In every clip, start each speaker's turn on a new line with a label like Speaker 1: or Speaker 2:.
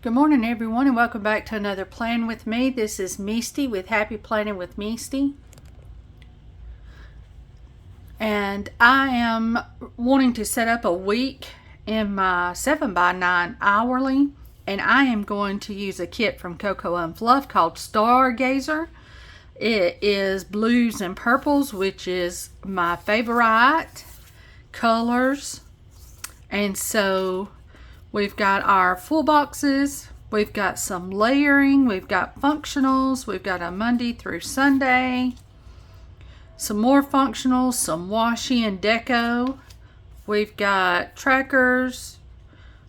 Speaker 1: Good morning everyone and welcome back to another Plan With Me. This is Misty with Happy Planning with Misty. And I am wanting to set up a week in my 7x9 hourly. And I am going to use a kit from Cocoaandfluff called Stargazer. It is blues and purples, which is my favorite colors. And so we've got our full boxes, we've got some layering, we've got functionals, we've got a Monday through Sunday, some more functionals, some washi and deco, we've got trackers,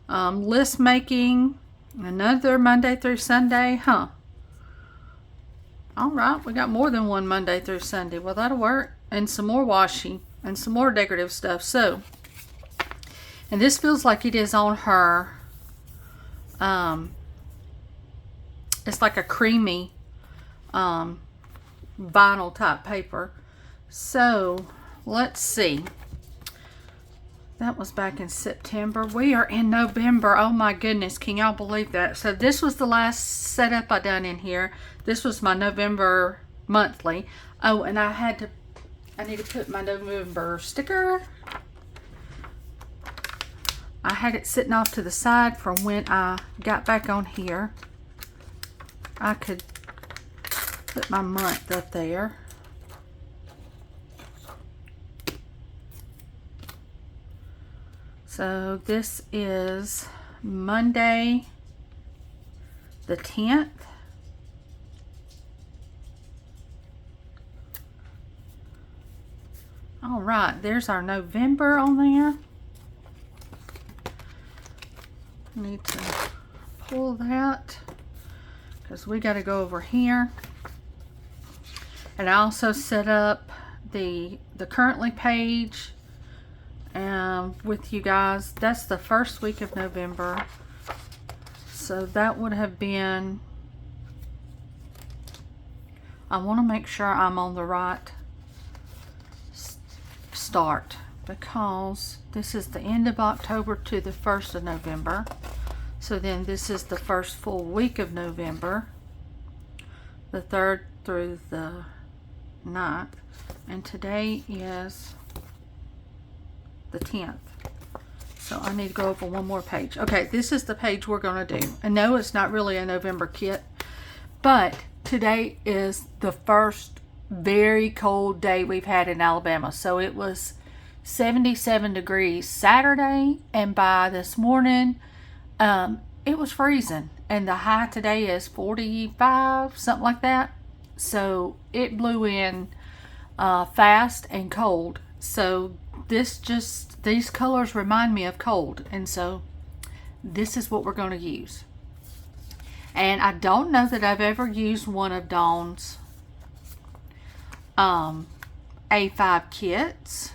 Speaker 1: list making, another Monday through Sunday, Alright, we got more than one Monday through Sunday. Well, that'll work. And some more washi and some more decorative stuff. So, and this feels like it is on her. It's like a creamy vinyl type paper. So let's see. That was back in September. We are in November. Oh my goodness, can y'all believe that? So this was the last setup I done in here. This was my November monthly. Oh, and I need to put my November sticker. I had it sitting off to the side from when I got back on here. I could put my month up there. So this is Monday the 10th. All right, there's our November on there. Need to pull that because we got to go over here. And I also set up the currently page with you guys. That's the first week of November, so that would have been, I want to make sure I'm on the right start, because this is the end of October to the 1st of November. So then this is the first full week of November, the 3rd through the 9th, and today is the 10th. So I need to go over one more page. Okay, this is the page we're going to do. I know it's not really a November kit, but today is the first very cold day we've had in Alabama. So it was 77 degrees Saturday, and by this morning it was freezing, and the high today is 45, something like that. So it blew in fast and cold. So these colors remind me of cold, and so this is what we're going to use. And I don't know that I've ever used one of Dawn's A5 kits.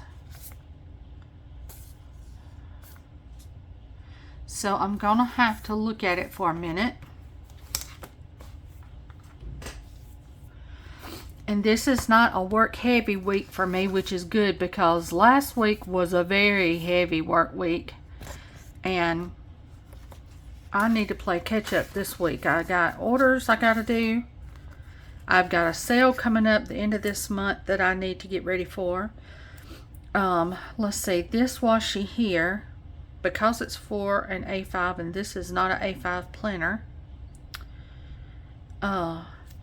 Speaker 1: So I'm going to have to look at it for a minute. And this is not a work heavy week for me, which is good, because last week was a very heavy work week. And I need to play catch up this week. I got orders I got to do. I've got a sale coming up the end of this month that I need to get ready for. Let's see, this washi here, because it's for an A5 and this is not an A5 planner,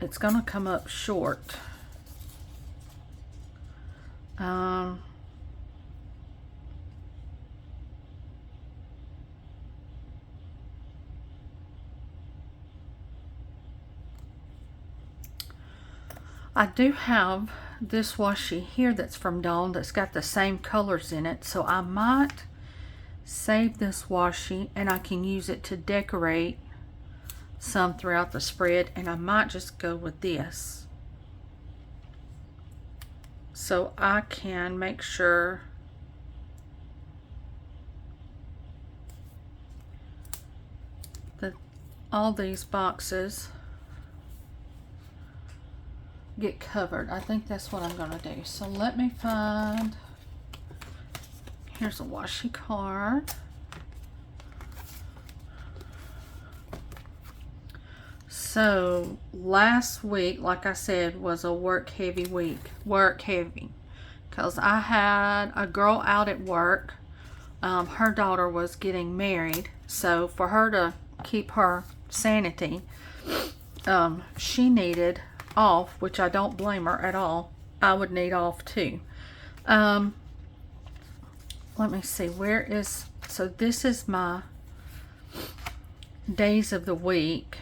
Speaker 1: it's gonna come up short. I do have this washi here that's from Dawn that's got the same colors in it, so I might save this washi and I can use it to decorate some throughout the spread, and I might just go with this so I can make sure that all these boxes get covered. I think that's what I'm going to do. So let me find, here's a washi card. So last week, like I said, was a work heavy week. Work heavy. Because I had a girl out at work. Her daughter was getting married. So for her to keep her sanity, she needed off, which I don't blame her at all. I would need off too. Let me see, where is, so this is my days of the week.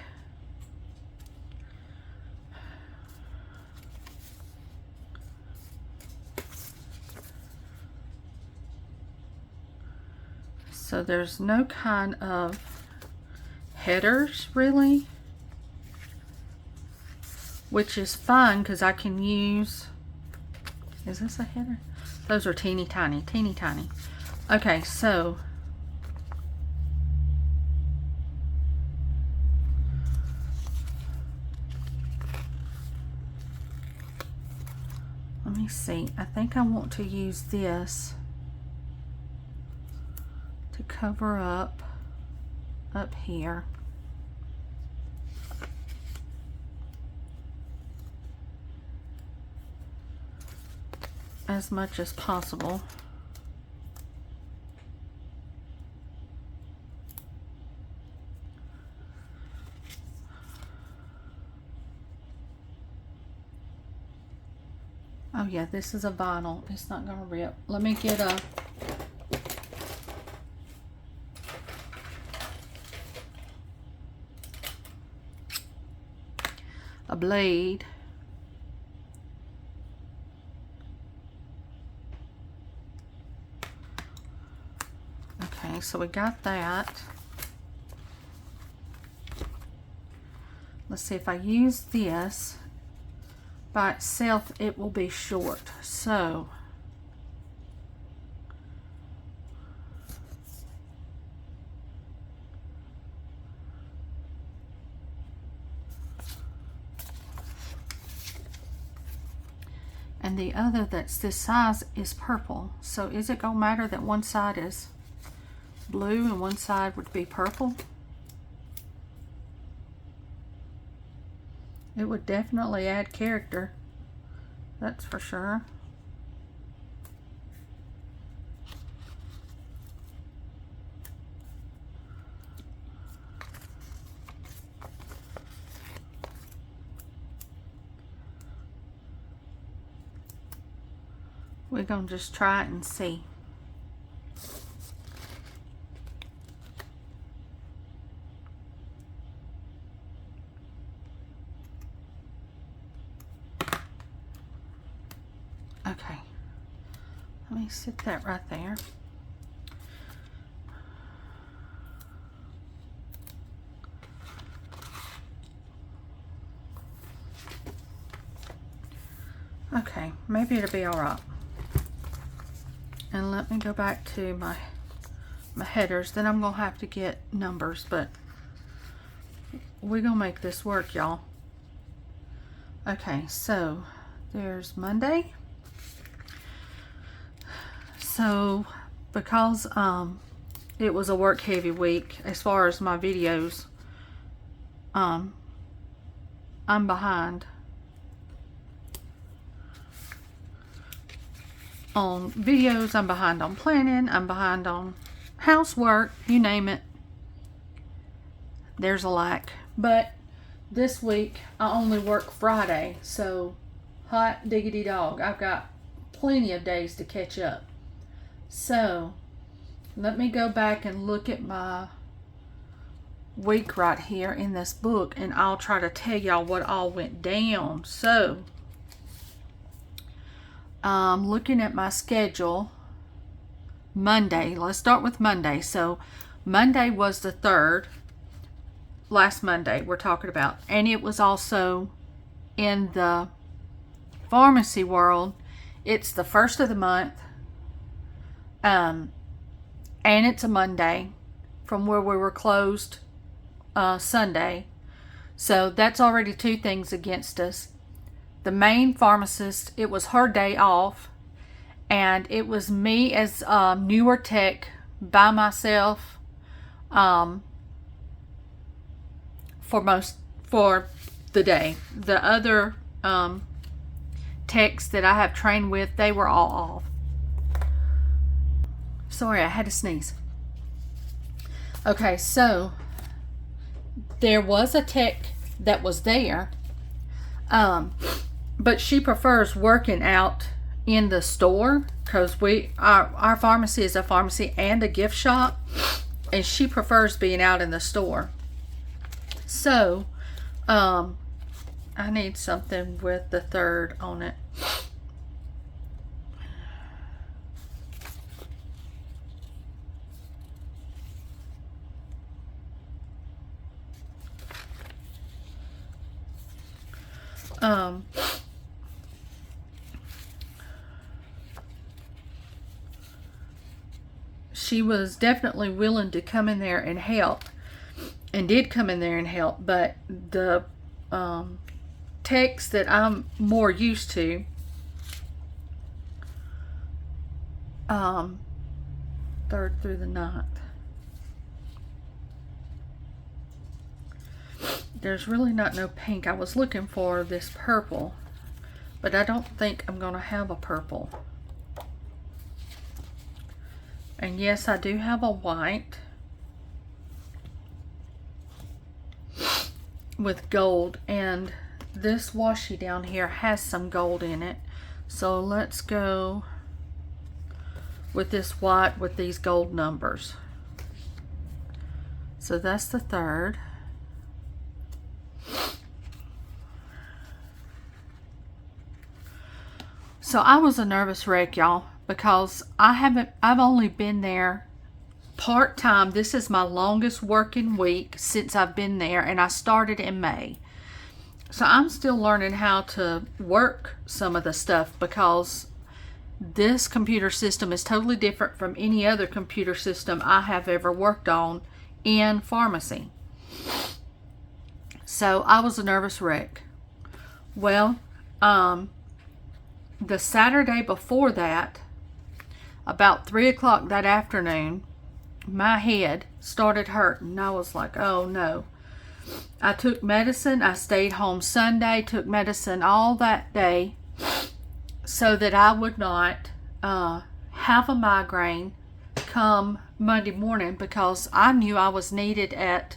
Speaker 1: So there's no kind of headers really, which is fine because I can use, is this a header? Those are teeny tiny, teeny tiny. Okay, so let me see. I think I want to use this to cover up here. As much as possible. Oh yeah, this is a vinyl. It's not gonna rip. Let me get a blade. Okay, so we got that. Let's see, if I use this by itself, it will be short. So and the other that's this size is purple. So is it gonna matter that one side is blue and one side would be purple? It would definitely add character, that's for sure. We're gonna just try it and see. Okay, let me sit that right there. Okay, maybe it'll be all right. And let me go back to my headers. Then I'm gonna have to get numbers, but we're gonna make this work, y'all. Okay, so there's Monday. So because it was a work heavy week as far as my videos, I'm behind on videos, I'm behind on planning, I'm behind on housework, you name it. There's a lack. But this week I only work Friday, so hot diggity dog, I've got plenty of days to catch up. So let me go back and look at my week right here in this book, and I'll try to tell y'all what all went down. So looking at my schedule, Monday, let's start with Monday. So Monday was the 3rd, last Monday we're talking about, and it was also in the pharmacy world. It's the 1st of the month, and it's a Monday from where we were closed Sunday. So that's already 2 things against us. The main pharmacist, it was her day off, and it was me as newer tech by myself for for the day. The other techs that I have trained with, they were all off. Sorry, I had to sneeze. Okay, so there was a tech that was there, but she prefers working out in the store because our pharmacy is a pharmacy and a gift shop, and she prefers being out in the store. So I need something with the 3rd on it. She was definitely willing to come in there and help, and did come in there and help, but the techs that I'm more used to, 3rd through the 9th, there's really not no pink. I was looking for this purple, but I don't think I'm gonna have a purple. And yes, I do have a white with gold, and this washi down here has some gold in it. So let's go with this white with these gold numbers. So that's the 3rd. So I was a nervous wreck, y'all, because I've only been there part-time. This is my longest working week since I've been there, and I started in May. So I'm still learning how to work some of the stuff, because this computer system is totally different from any other computer system I have ever worked on in pharmacy. So I was a nervous wreck. Well, the Saturday before that, about 3 o'clock that afternoon, my head started hurting. I was like, oh no. I took medicine. I stayed home Sunday, took medicine all that day so that I would not have a migraine come Monday morning, because I knew I was needed at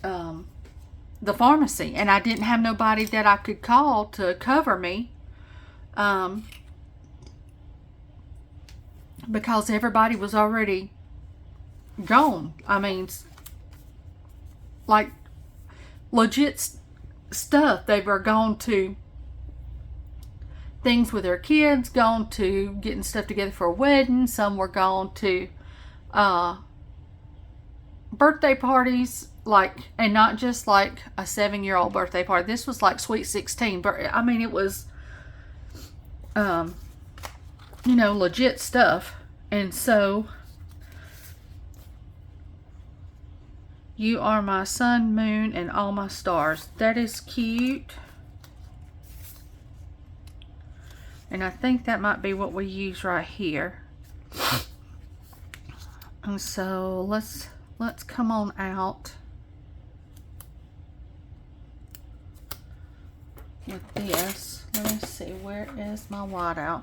Speaker 1: the pharmacy, and I didn't have nobody that I could call to cover me. Because everybody was already gone. I mean, like legit stuff. They were gone to things with their kids, gone to getting stuff together for a wedding. Some were gone to birthday parties, like, and not just like a 7-year-old birthday party. This was like Sweet 16. But I mean, it was you know, legit stuff. And so, you are my sun, moon, and all my stars. That is cute. And I think that might be what we use right here. And so let's come on out with this. Let me see, where is my whiteout?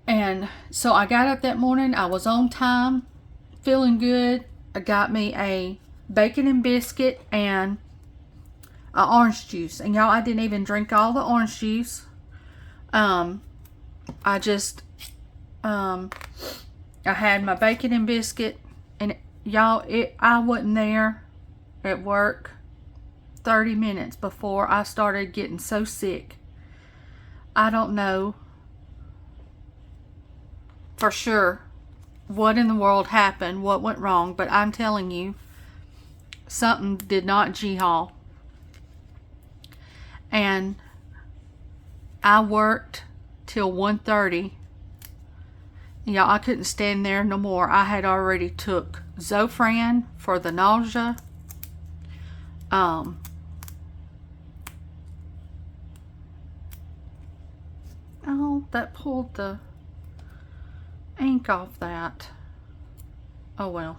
Speaker 1: And so I got up that morning. I was on time, feeling good. I got me a bacon and biscuit and a orange juice. And y'all, I didn't even drink all the orange juice. I just I had my bacon and biscuit, and y'all, I wasn't there at work 30 minutes before I started getting so sick. I don't know for sure what in the world happened, what went wrong, but I'm telling you, something did not G-haul. And I worked till 1:30. Y'all, I couldn't stand there no more. I had already took Zofran for the nausea. Oh, that pulled the ink off that. Oh well.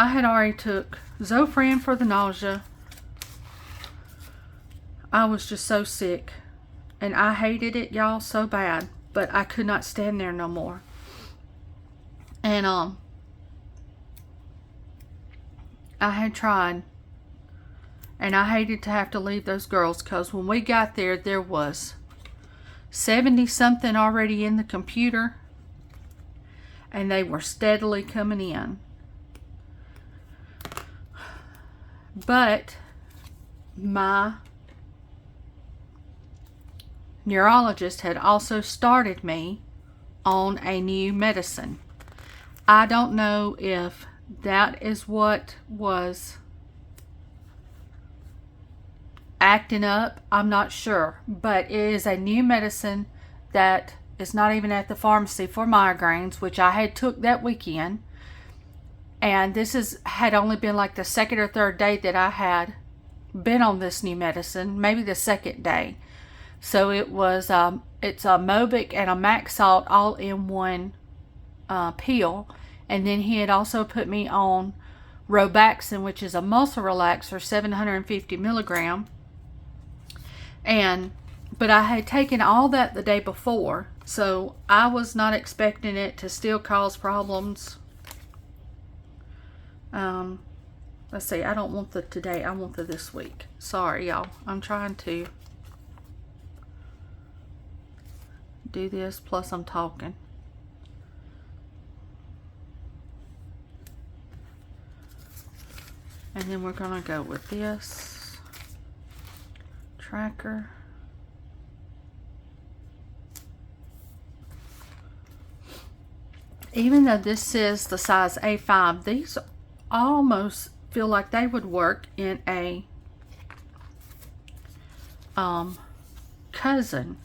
Speaker 1: I had already took Zofran for the nausea. I was just so sick. And I hated it, y'all, so bad. But I could not stand there no more. And, I had tried. And I hated to have to leave those girls. Because when we got there, there was 70 something already in the computer. And they were steadily coming in. But my neurologist had also started me on a new medicine. I don't know if that is what was acting up. I'm not sure. But it is a new medicine that is not even at the pharmacy for migraines, which I had took that weekend. And this had only been like the second or third day that I had been on this new medicine, maybe the second day. So it was, it's a Mobic and a Max Salt all in one pill. And then he had also put me on Robaxin, which is a muscle relaxer, 750 milligram. But I had taken all that the day before, so I was not expecting it to still cause problems. Let's see, I don't want the today, I want the this week. Sorry, y'all. I'm trying to do this, plus I'm talking. And then we're gonna go with this tracker. Even though this says the size A5, these almost feel like they would work in a cousin,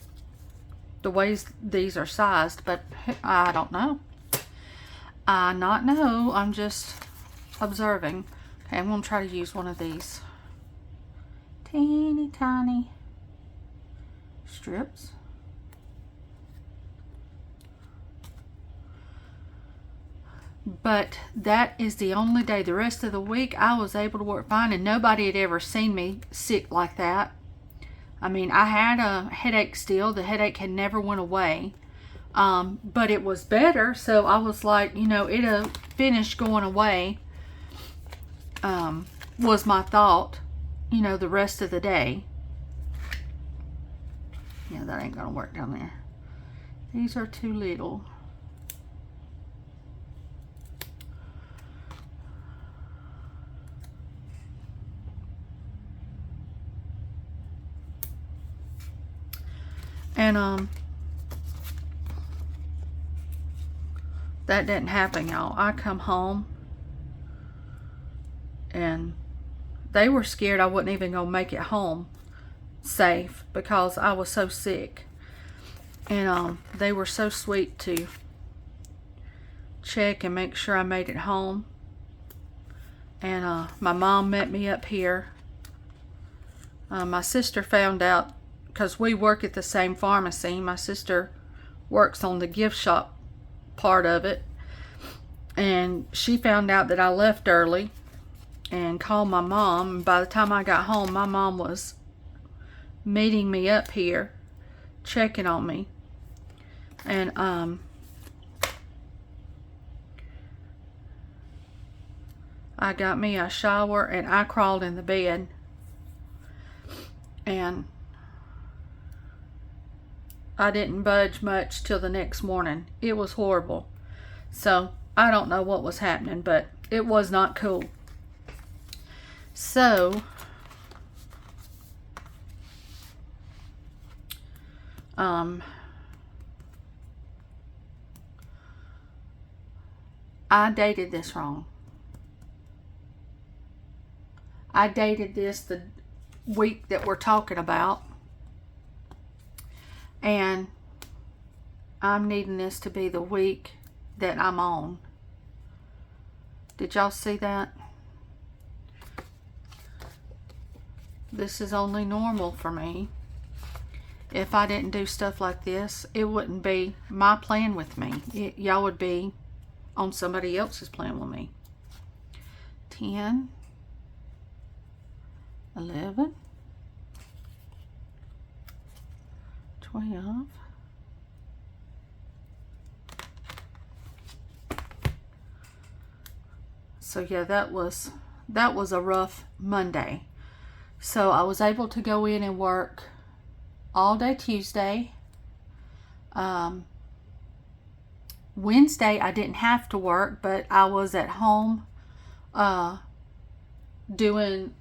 Speaker 1: the ways these are sized, but I don't know. I not know. I'm just observing. Okay, I'm going to try to use one of these teeny tiny strips. But that is the only day. The rest of the week I was able to work fine, and nobody had ever seen me sick like that. I mean, I had a headache still. The headache had never went away. But it was better, so I was like, you know, it'll finish going away. Was my thought, you know, the rest of the day. Yeah, that ain't gonna work down there. These are too little. And that didn't happen, y'all. I come home and they were scared I wasn't even gonna make it home safe because I was so sick. And they were so sweet to check and make sure I made it home. And my mom met me up here. My sister found out, because we work at the same pharmacy. My sister works on the gift shop part of it. And she found out that I left early and called my mom. And by the time I got home, my mom was meeting me up here, checking on me. And I got me a shower and I crawled in the bed. And I didn't budge much till the next morning. It was horrible. So I don't know what was happening, but it was not cool. So I dated this wrong. I dated this the week that we're talking about. And I'm needing this to be the week that I'm on. Did y'all see that? This is only normal for me. If I didn't do stuff like this, it wouldn't be my plan with me. Y'all would be on somebody else's plan with me. 10, 11, 12, 'So yeah, that was a rough Monday. So I was able to go in and work all day Tuesday. Wednesday I didn't have to work, but I was at home doing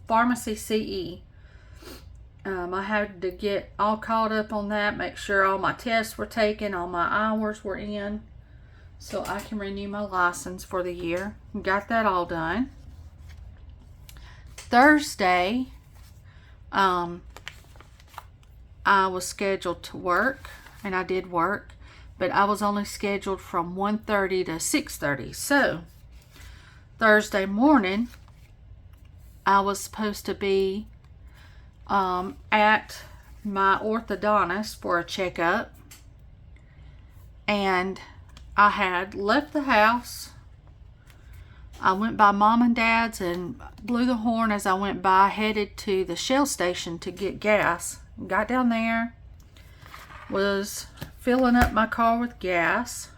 Speaker 1: pharmacy CE. I had to get all caught up on that, make sure all my tests were taken, all my hours were in, so I can renew my license for the year. Got that all done. Thursday, I was scheduled to work, and I did work, but I was only scheduled from 1:30 to 6:30. So Thursday morning, I was supposed to be at my orthodontist for a checkup, and I had left the house. I went by Mom and Dad's and blew the horn as I went by, headed to the Shell station to get gas. Got down there, was filling up my car with gas,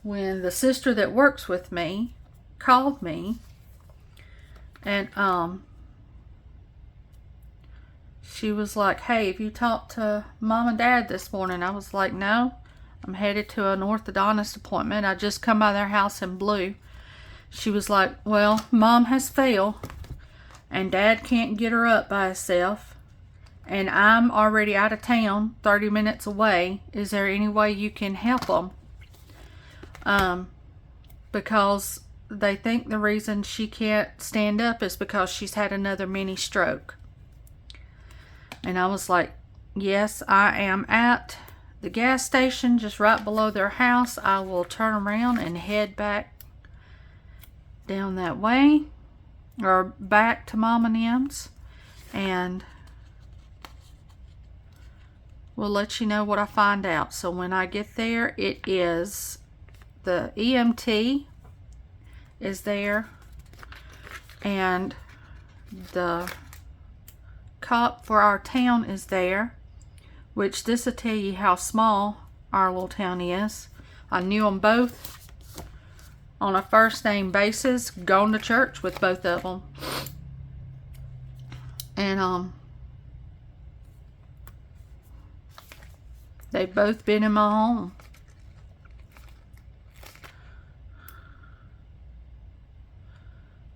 Speaker 1: when the sister that works with me called me, and she was like, "Hey, have you talked to Mom and Dad this morning?" I was like, "No, I'm headed to an orthodontist appointment. I just come by their house in blue." She was like, "Well, Mom has failed, and Dad can't get her up by himself, and I'm already out of town, 30 minutes away. Is there any way you can help them?" Because they think the reason she can't stand up is because she's had another mini stroke. And I was like, "Yes, I am at the gas station just right below their house. I will turn around and head back down that way, or back to Mom and M's, and we'll let you know what I find out." So when I get there, it is the EMT is there, and the cop for our town is there, which this will tell you how small our little town is. I knew them both on a first name basis, gone to church with both of them, and they've both been in my home.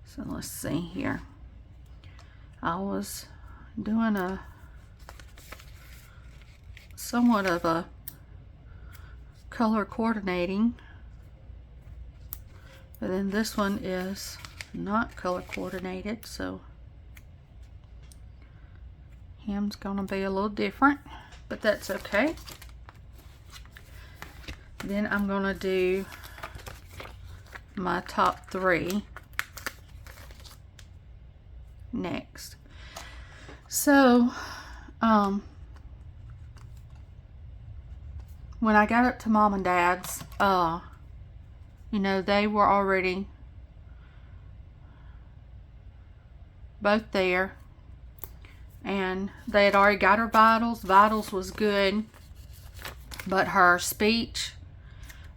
Speaker 1: So let's see here. I was doing somewhat of a color coordinating, but then this one is not color coordinated, so him's gonna be a little different, but that's okay. Then I'm gonna do my top 3 next. So when I got up to Mom and Dad's, you know, they were already both there, and they had already got her vitals. Vitals was good, but her speech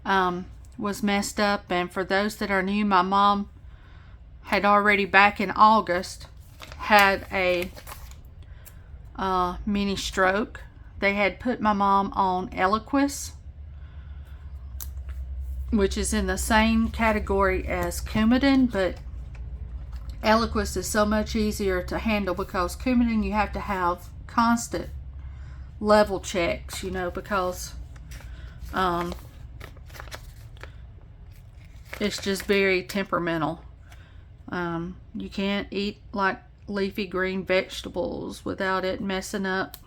Speaker 1: was messed up. And for those that are new, my mom had already back in August had a mini stroke. They had put my mom on Eliquis, which is in the same category as Coumadin, but Eliquis is so much easier to handle, because Coumadin you have to have constant level checks, you know, because it's just very temperamental. You can't eat like leafy green vegetables without it messing up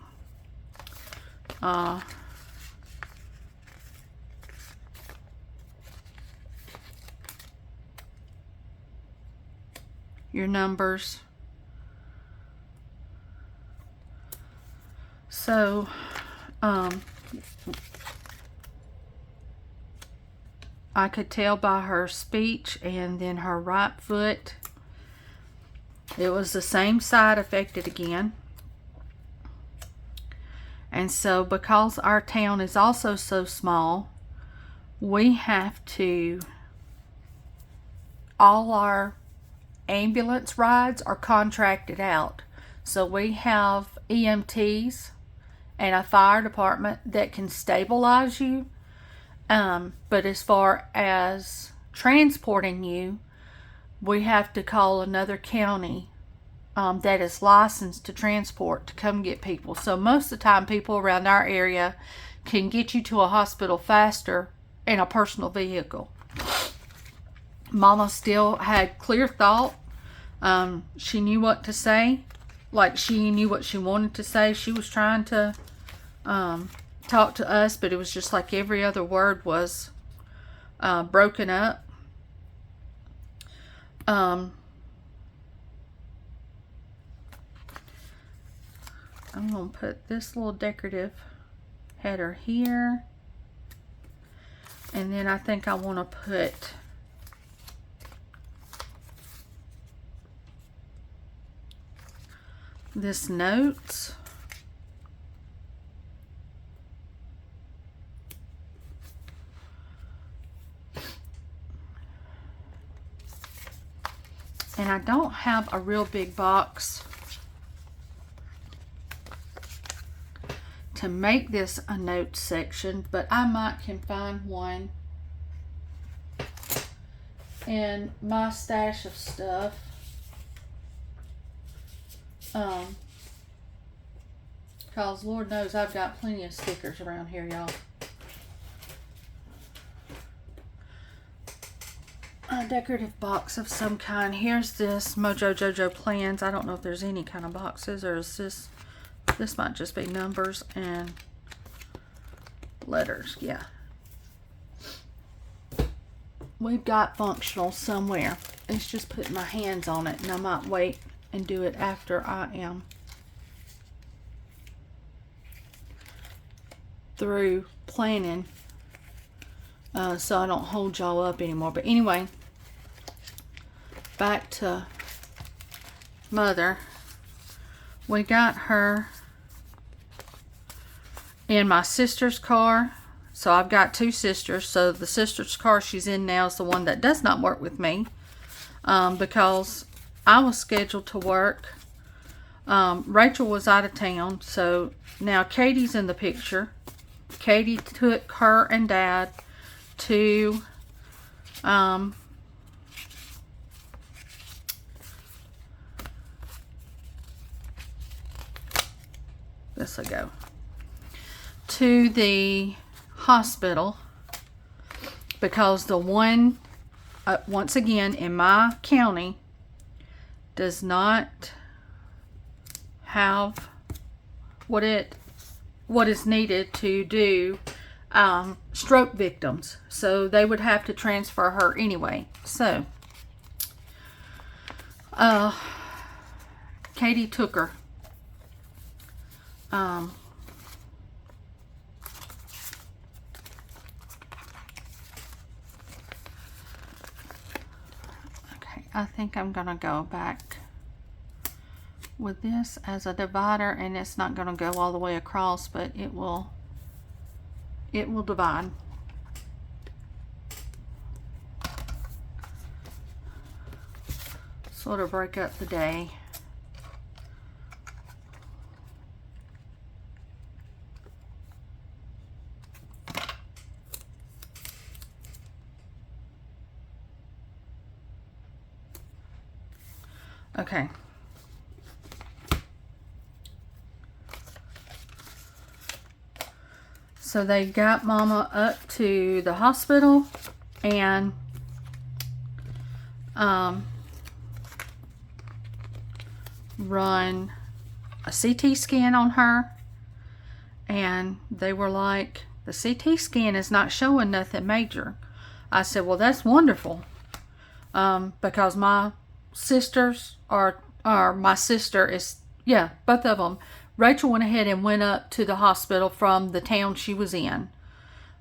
Speaker 1: your numbers. So I could tell by her speech, and then her right foot, it was the same side affected again. And so because our town is also so small, we have to, all our ambulance rides are contracted out. So we have EMTs and a fire department that can stabilize you. But as far as transporting you, we have to call another county that is licensed to transport to come get people. So most of the time, people around our area can get you to a hospital faster in a personal vehicle. Mama still had clear thought. She knew what to say. Like, she knew what she wanted to say. She was trying to talk to us, but it was just like every other word was broken up. I'm going to put this little decorative header here. And then I think I want to put this notes. And I don't have a real big box to make this a note section, but I might can find one in my stash of stuff. Cause Lord knows I've got plenty of stickers around here, y'all. A decorative box of some kind. Here's this Mojo Jojo Plans. I don't know if there's any kind of boxes, or is this might just be numbers and letters. Yeah. We've got functional somewhere. It's just putting my hands on it, and I might wait and do it after I am through planning, so I don't hold y'all up anymore. But anyway, back to Mother. We got her in my sister's car. So I've got two sisters. So the sister's car she's in now is the one that does not work with me, because I was scheduled to work. Rachel was out of town, so now Katie's in the picture. Katie took her and Dad to this will go to the hospital, because the one once again in my county does not have what is needed to do stroke victims, so they would have to transfer her anyway. So Katie took her. Okay, I think I'm gonna go back with this as a divider, and it's not going to go all the way across, but it will divide. Sort of break up the day. Okay. So they got Mama up to the hospital and run a CT scan on her, and they were like, the CT scan is not showing nothing major. I said, well, that's wonderful, because my sisters my sister is, yeah, both of them. Rachel went ahead and went up to the hospital from the town she was in.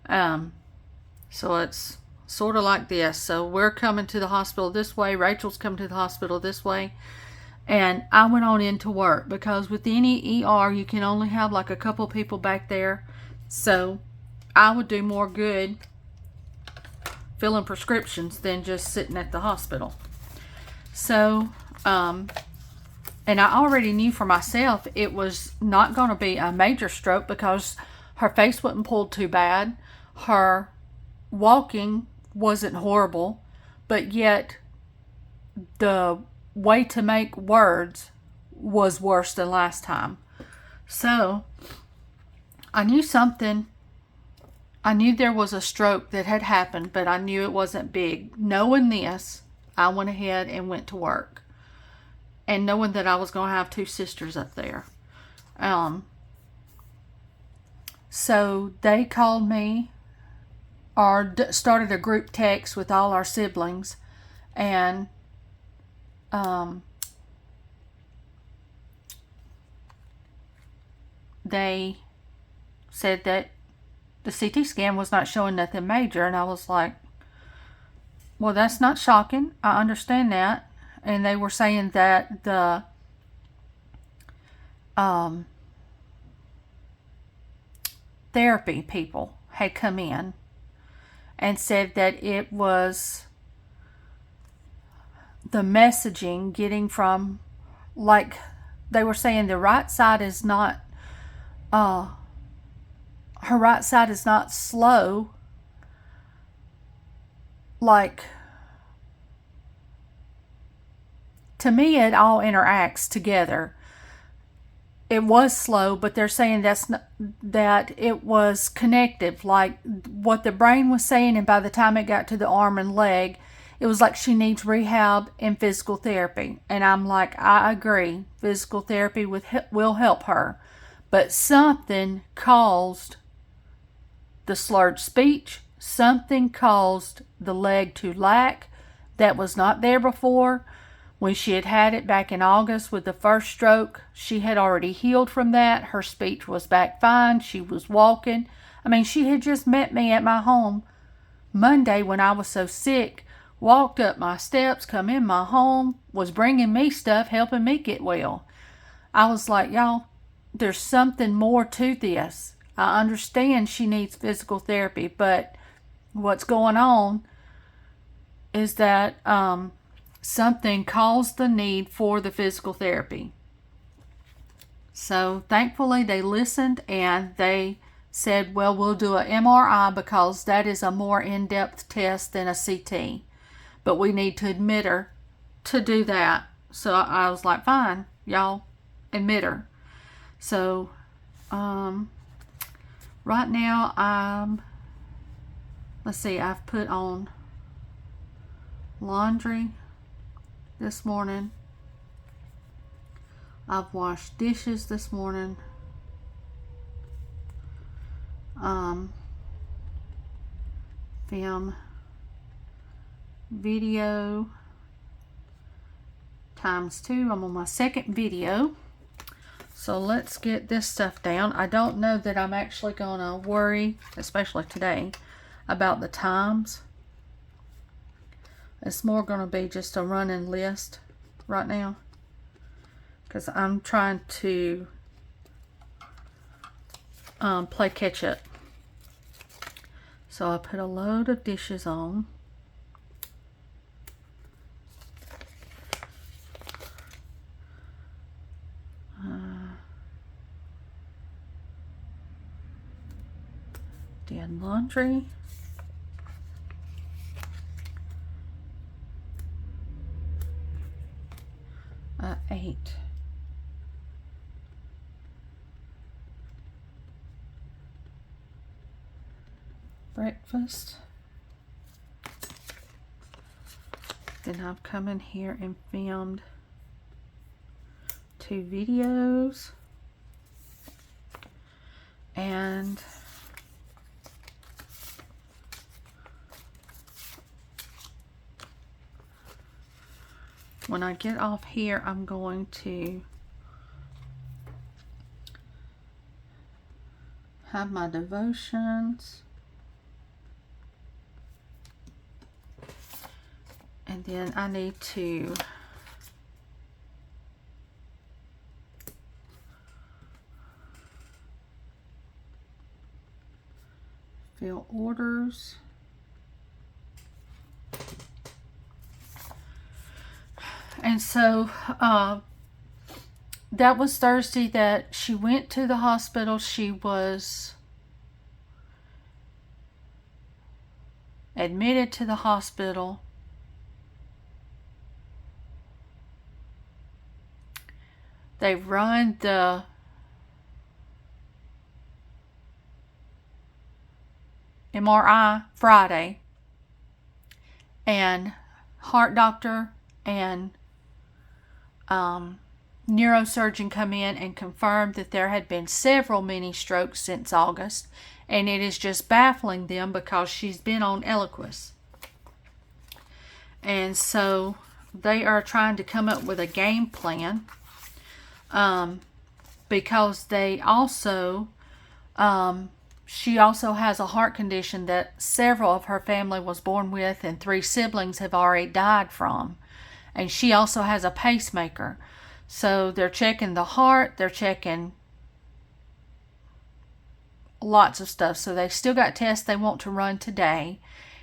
Speaker 1: So it's sort of like this. So we're coming to the hospital this way. Rachel's coming to the hospital this way. And I went on into work because with any ER, you can only have like a couple people back there. So I would do more good filling prescriptions than just sitting at the hospital. So, and I already knew for myself it was not going to be a major stroke because her face wasn't pulled too bad. Her walking wasn't horrible, but yet the way to make words was worse than last time. So I knew something. I knew there was a stroke that had happened, but I knew it wasn't big. Knowing this, I went ahead and went to work. And knowing that I was going to have 2 sisters up there. So they called me or started a group text with all our siblings. And they said that the CT scan was not showing nothing major. And I was like, well, that's not shocking. I understand that. And they were saying that the therapy people had come in and said that it was the messaging getting from, like they were saying, the right side is not, her right side is not slow, like, to me it all interacts together. It was slow, but they're saying that's not, that it was connective, like what the brain was saying, and by the time it got to the arm and leg, it was like she needs rehab and physical therapy. And I'm like, I agree, physical therapy will help her, but something caused the slurred speech, something caused the leg to lack that was not there before. When she had had it back in August with the first stroke, she had already healed from that. Her speech was back fine. She was walking. I mean, she had just met me at my home Monday when I was so sick, walked up my steps, come in my home, was bringing me stuff, helping me get well. I was like, y'all, there's something more to this. I understand she needs physical therapy, but what's going on is that something caused the need for the physical therapy. So thankfully they listened and they said, well, we'll do an MRI because that is a more in-depth test than a CT. But we need to admit her to do that. So I was like, fine, y'all, admit her. So right now let's see, I've put on laundry this morning. I've washed dishes this morning. Film video ×2. I'm on my second video. So let's get this stuff down. I don't know that I'm actually gonna worry, especially today, about the times. It's more going to be just a running list right now because I'm trying to play catch up. So I put a load of dishes on. Did laundry. I ate. Breakfast. Then I've come in here and filmed 2 videos. And when I get off here, I'm going to have my devotions. And then I need to fill orders. And so that was Thursday that she went to the hospital. She was admitted to the hospital. They run the MRI Friday, and heart doctor and neurosurgeon come in and confirmed that there had been several mini strokes since August, and it is just baffling them because she's been on Eliquis. And so they are trying to come up with a game plan, because they also she also has a heart condition that several of her family was born with, and 3 siblings have already died from. And she also has a pacemaker. So they're checking the heart, they're checking lots of stuff. So they still got tests they want to run today.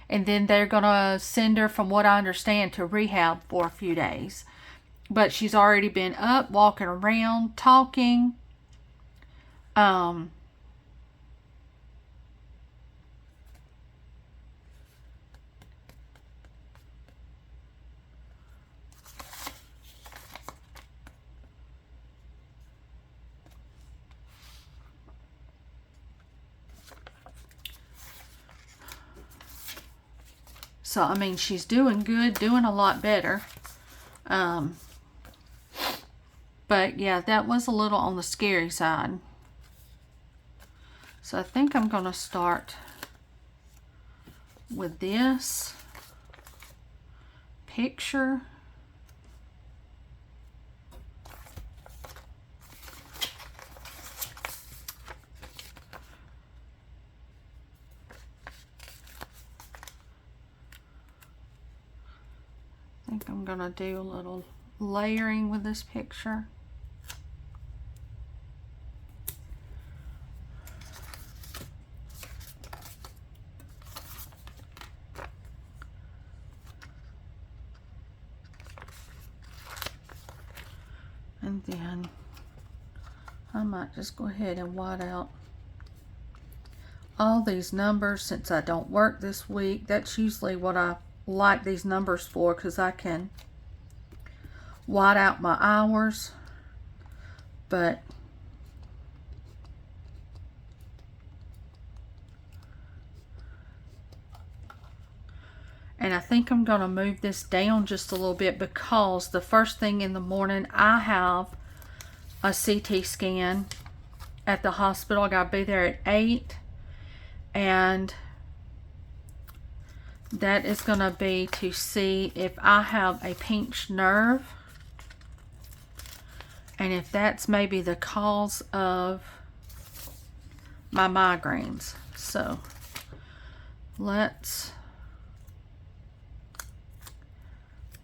Speaker 1: And then they're going to send her, from what I understand, to rehab for a few days. But she's already been up, walking around, talking. So, I mean, she's doing good, doing a lot better. But, yeah, that was a little on the scary side. So, I think I'm going to start with this picture. I think I'm going to do a little layering with this picture. And then I might just go ahead and white out all these numbers since I don't work this week. That's usually what I like these numbers for, because I can white out my hours. But and I think I'm going to move this down just a little bit, because the first thing in the morning I have a CT scan at the hospital. I got to be there at 8, and that is going to be to see if I have a pinched nerve, and if that's maybe the cause of my migraines. So let's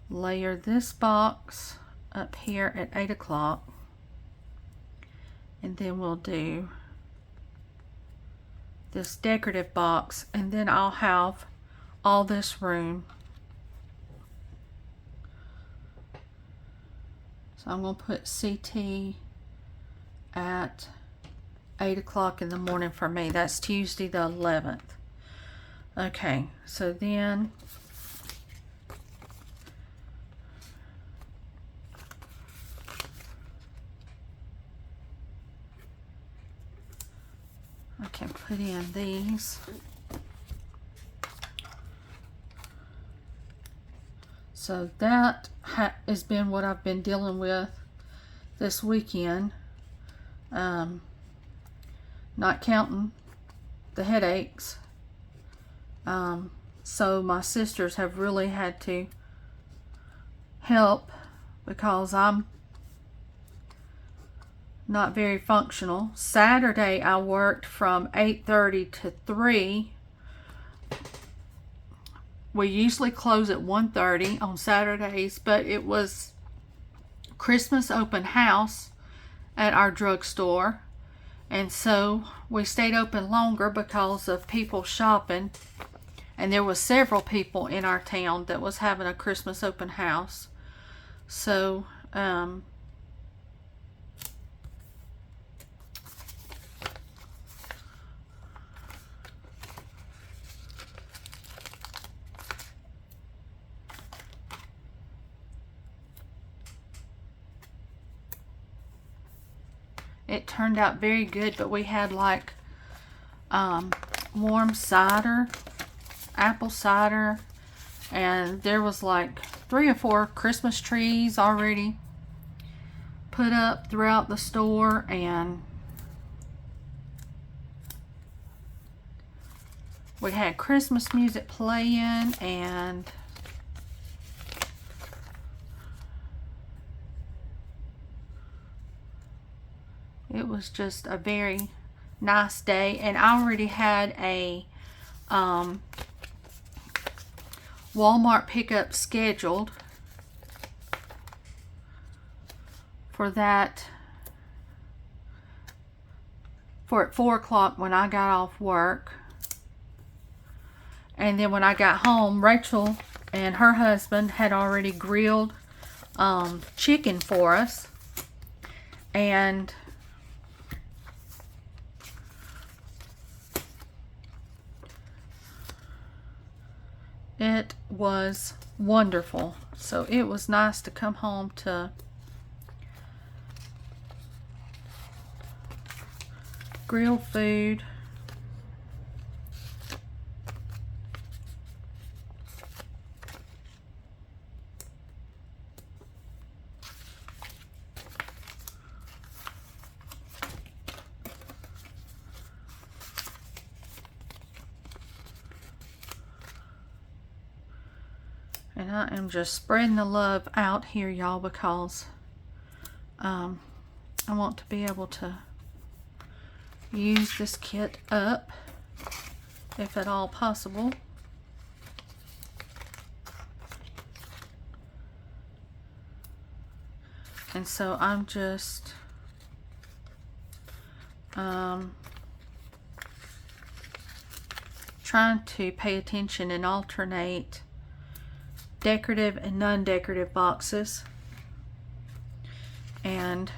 Speaker 1: layer this box up here at 8 o'clock, and then we'll do this decorative box, and then I'll have all this room. So I'm going to put CT at 8 o'clock in the morning for me. That's Tuesday the 11th. Okay, so then I can put in these. So that has been what I've been dealing with this weekend. Not counting the headaches. So my sisters have really had to help, because I'm not very functional. Saturday I worked from 8:30 to 3. we usually close at 1:30 on Saturdays, but it was Christmas open house at our drugstore, and so we stayed open longer because of people shopping, and there was several people in our town that was having a Christmas open house. So it turned out very good, but we had like warm cider, apple cider, and there was like 3 or 4 Christmas trees already put up throughout the store, and we had Christmas music playing, and it was just a very nice day. And I already had a Walmart pickup scheduled for that, for at 4 o'clock when I got off work. And then when I got home, Rachel and her husband had already grilled chicken for us, and it was wonderful. So it was nice to come home to grilled food. And I am just spreading the love out here, y'all, because I want to be able to use this kit up if at all possible. And so I'm just trying to pay attention and alternate decorative and non-decorative boxes. And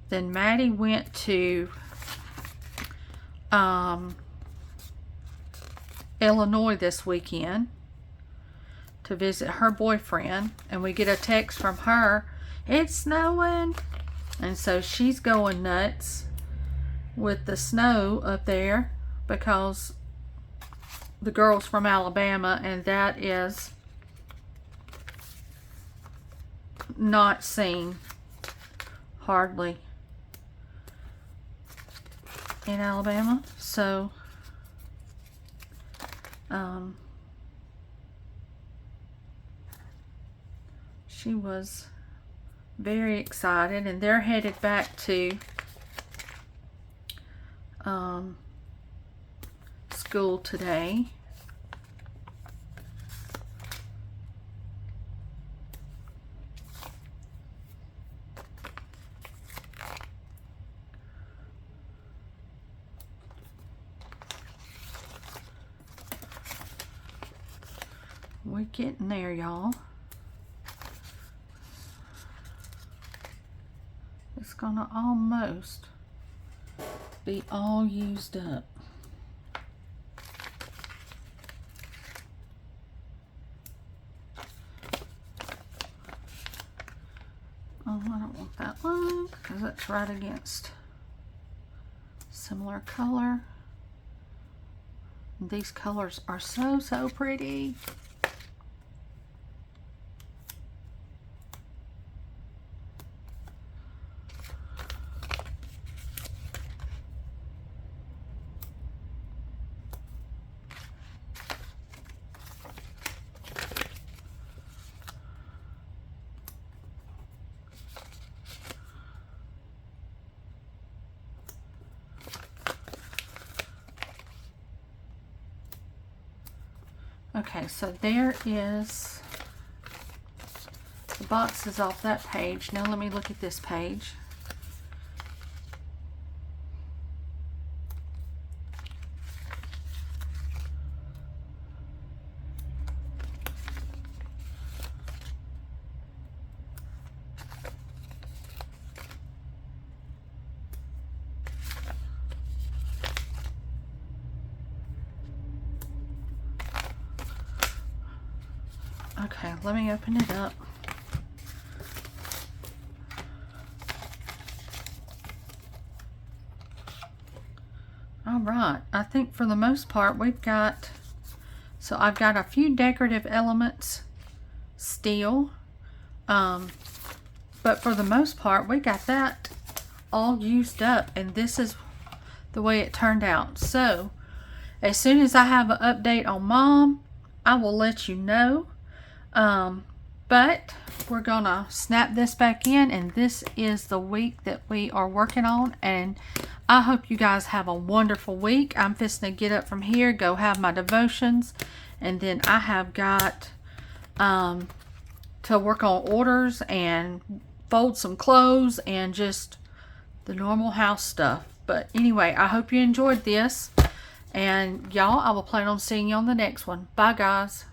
Speaker 1: then Maddie went to Illinois this weekend to visit her boyfriend, and we get a text from her, "It's snowing," and so she's going nuts with the snow up there because the girl's from Alabama, and that is not seen hardly in Alabama. So she was very excited, and they're headed back to school today. We're getting there, y'all. It's gonna almost be all used up. Oh, I don't want that one because that's right against similar color. These colors are so pretty. Okay, so there is the boxes off that page. Now let me look at this page. Okay, let me open it up. All right, I think for the most part we've got, so I've got a few decorative elements still, but for the most part we got that all used up, and this is the way it turned out. So as soon as I have an update on Mom, I will let you know. But we're gonna snap this back in, and this is the week that we are working on, and I hope you guys have a wonderful week. I'm fixing to get up from here, go have my devotions, and then I have got to work on orders and fold some clothes and just the normal house stuff. But anyway, I hope you enjoyed this, and y'all, I will plan on seeing you on the next one. Bye guys.